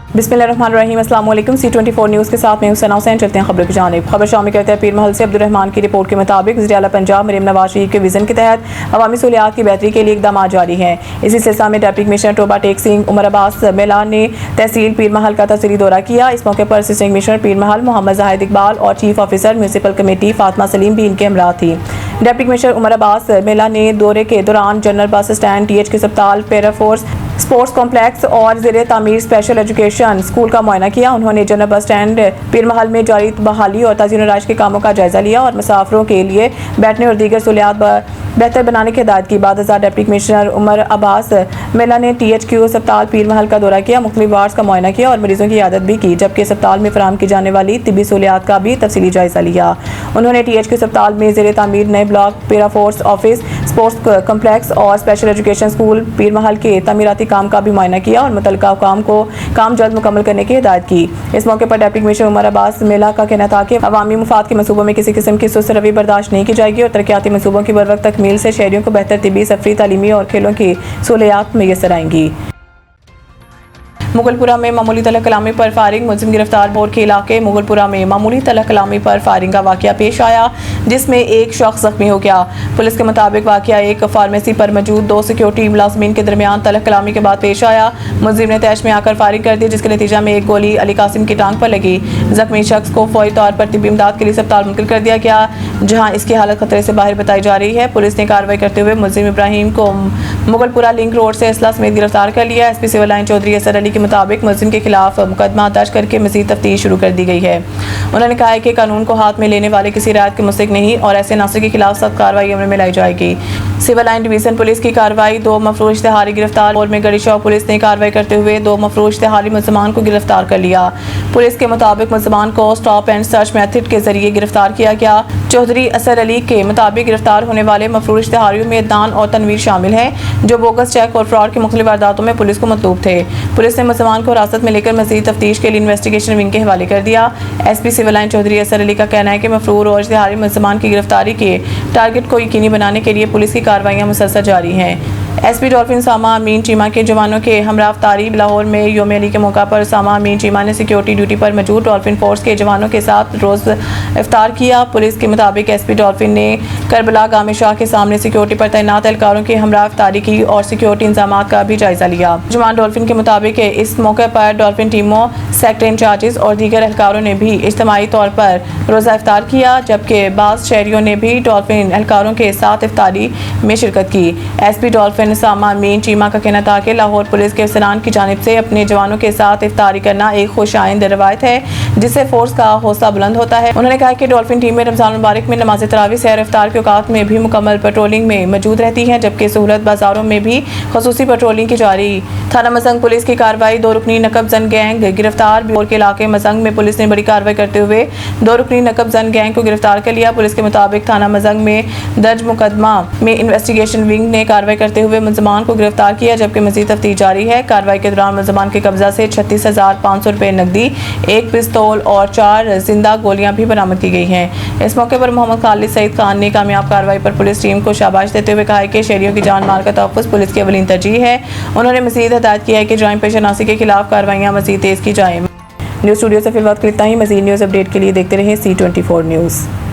बिस्मिल्लाहिर्रहमानिर्रहीम। अस्सलाम वालेकुम। C24 न्यूज़ के साथ मैं सना हुसैन। चलते हैं खबरों की जानिब। खबर शामिल करते हैं पीर महल से। अब्दुल रहमान की रिपोर्ट के मुताबिक वज़ीर आला पंजाब मरीम नवाज शरीफ के विज़न के तहत अवामी सहूलियात की बेहतरी के लिए इक़दाम जारी हैं। इसी सिलसिले में डिप्टी कमिश्नर टोबा टेक सिंह उमर अब्बास मेला ने तहसील पीर महल का तफसीली दौरा किया। इस मौके पर असिस्टेंट कमिश्नर पीर महल मोहम्मद जाहिद इकबाल और chief officer municipal committee Fatima Salim भी इनके हमरा थी। डिप्टी कमिश्नर उमर अब्बास मेला ने दौरे के दौरान जनरल बस स्टैंड, TH के अस्पताल, पैरा फोर्स स्पोर्ट्स कॉम्प्लेक्स और ज़ेरे तामीर स्पेशल एजुकेशन स्कूल का मुआयना किया। उन्होंने जनरल बस स्टैंड पीर महल में जारी बहाली और ताज़ीर राइश के कामों का जायजा लिया और मुसाफिरों के लिए बैठने और दीगर सहूलियात बेहतर बनाने की हिदायत की। बाद डिप्टी कमिश्नर उमर अब्बास मेला ने THQ अस्पताल पीर महल का दौरा किया, मुख्तलिफ वार्ड्स का मुआयना किया और मरीजों की आदत भी की, जबकि अस्पताल में फराहम की जाने वाली तिब्बी सहूलियात का भी तफसीली जायजा लिया। उन्होंने THQ अस्पताल में ज़ेरे तामीर नए block, para force office, sports complex और स्पेशल एजुकेशन स्कूल पीर महल के तमीराती काम का भी मुआयना किया और मुतल्लिका काम जल्द मुकम्मल करने की हिदायत की। इस मौके पर डिप्टी कमिश्नर उमर अब्बास मेला का कहना था कि अवामी मुफाद के मनसूबों में किसी किस्म की सुस्त रवि बर्दाश्त नहीं की जाएगी और तरक्याती मनसूबों की बरवक्त तकमील से शहरियों को बेहतर तिब्बी, सफरी, तालीमी और खेलों की सहूलियात मुयस्सर आएंगी। मुगलपुरा में मामूली तलक कलामी पर फायरिंग, मुलजिम गिरफ्तार। बोर के इलाके मुगलपुरा में मामूली तलक कलामी पर फायरिंग का वाकया पेश आया, जिसमें एक शख्स जख्मी हो गया। पुलिस के मुताबिक वाकया एक फार्मेसी पर मौजूद 2 सिक्योरिटी मुलाजमीन के दरमियान तलक कलामी के बाद पेश आया। मुलजिम ने तैश में आकर फायरिंग कर दी, जिसके नतीजा में एक गोली अली कासिम की टांग पर लगी। जख्मी शख्स को फौरी तौर पर तिब्बी इमदाद के लिए अस्पताल मुंतकिल कर दिया गया, जहाँ इसकी हालत खतरे से बाहर बताई जा रही है। पुलिस ने कार्रवाई करते हुए मुलजिम इब्राहिम को मुगलपुरा लिंक रोड से असला समेत गिरफ्तार कर लिया। SP सिविल लाइन चौधरी असर अली के मुताबिक मुलजिम के खिलाफ मुकदमा दर्ज करके मजीद तफ्तीश शुरू कर दी गई है। उन्होंने कहा है कि कानून को हाथ में लेने वाले किसी रायत के मुस्तहिक नहीं और ऐसे नासर के खिलाफ सख्त कार्रवाई अमल में लाई जाएगी। सिविल लाइन डिवीजन पुलिस की कार्रवाई। 2 मफरूज इश्तिहारी गिरफ्तार। और में गड़ी शॉप पुलिस ने कार्रवाई करते हुए 2 मफरूज इश्तिहारी मुलजमान को गिरफ्तार कर लिया। पुलिस के मुताबिक मुलजमान को स्टॉप एंड सर्च मेथड के जरिए गिरफ्तार किया गया। चौधरी असर अली के मुताबिक गिरफ्तार होने वाले मफरूज इश्तिहारियों में अदनान और तनवीर शामिल हैं, जो बोगस चेक और फ्रॉड की मुख्तलिफ वारदातों में पुलिस को मतलूब थे। पुलिस ने मुलजमान को हिरासत में लेकर मजीद तफ्तीश के लिए इन्वेस्टिगेशन विंग के हवाले कर दिया। SP सिविल लाइन चौधरी असर अली का कहना है कि मफरूर और इश्तिहारी मुलजमान की गिरफ्तारी के टारगेट को यकीनी बनाने के लिए पुलिस की कार्रवाइयाँ मुसलसल जारी हैं। SP डॉल्फिन सामा अमीन चीमा के जवानों के हमरा अफ्तारी लाहौर में योम अली के मौका पर सामा अमीन चीमा ने सिक्योरिटी ड्यूटी पर मौजूद डॉल्फिन फोर्स के जवानों के साथ रोज़ इफ्तार किया। पुलिस के मुताबिक SP डॉल्फिन ने करबला गामे शाह के सामने सिक्योरिटी पर तैनात एहलकारों की हमरा अफ्तारी की और सिक्योरिटी इंतजाम का भी जायजा लिया। जवान डॉल्फिन के मुताबिक इस मौके पर डॉल्फिन टीमों, सेक्टर इंचार्जेस और दीगर एहलकारों ने भी इज्तिमाई तौर पर रोज़ा इफ्तार किया, जबकि बाज़ शहरियों ने भी डॉल्फिन एहलकारों के साथ इफ्तारी में शिरकत की। SP डॉल्फिन सामा अमीन चीमा का कहना था कि लाहौर पुलिस के अफसरान की जानिब से अपने जवानों के साथ इफ्तारी करना एक खुश आइंद रवायत है, जिससे फोर्स का हौसला बुलंद होता है। उन्होंने कहा कि डॉल्फिन टीमें रमजान मुबारक में नमाज तरावी, सैर इफ्तार के औकात में भी मुकम्मल पेट्रोलिंग में मौजूद रहती हैं, जबकि सहूलत बाजारों में भी खसूसी पेट्रोलिंग की जारी। थाना मजंग पुलिस की कार्रवाई। 2 रुकनी नकब जन गैंग गिरफ्तार। बोर के इलाके मजंग में पुलिस ने बड़ी कार्रवाई करते हुए 2 रुकनी नकब जन गैंग को गिरफ्तार कर लिया। पुलिस के मुताबिक थाना मजंग में दर्ज मुकदमा में इन्वेस्टिगेशन विंग ने कार्रवाई करते हुए मुलजमान को गिरफ्तार किया, जबकि मजीद तफ्तीश जारी है। कार्रवाई के दौरान मुलजमान के कब्जा से 36,500 रुपये नकदी, 1 पिस्तौल और 4 जिंदा गोलियां भी बरामद की गई हैं। इस मौके पर मोहम्मद खालिद सईद खान ने कामयाब कार्रवाई पर पुलिस टीम को शाबाश देते हुए कहा है कि शहरियों की जान माल का तहफ़्फ़ुज़ पुलिस की अवलीन तरजीह है। उन्होंने मजीद हिदायत किया है कि जुर्म पेशनासी के खिलाफ कार्रवाइयाँ मजीद तेज़ की जाएँ। न्यूज़ स्टूडियो से फिलहाल इतना ही। मजीद न्यूज़ अपडेट के लिए देखते रहें C24 न्यूज़।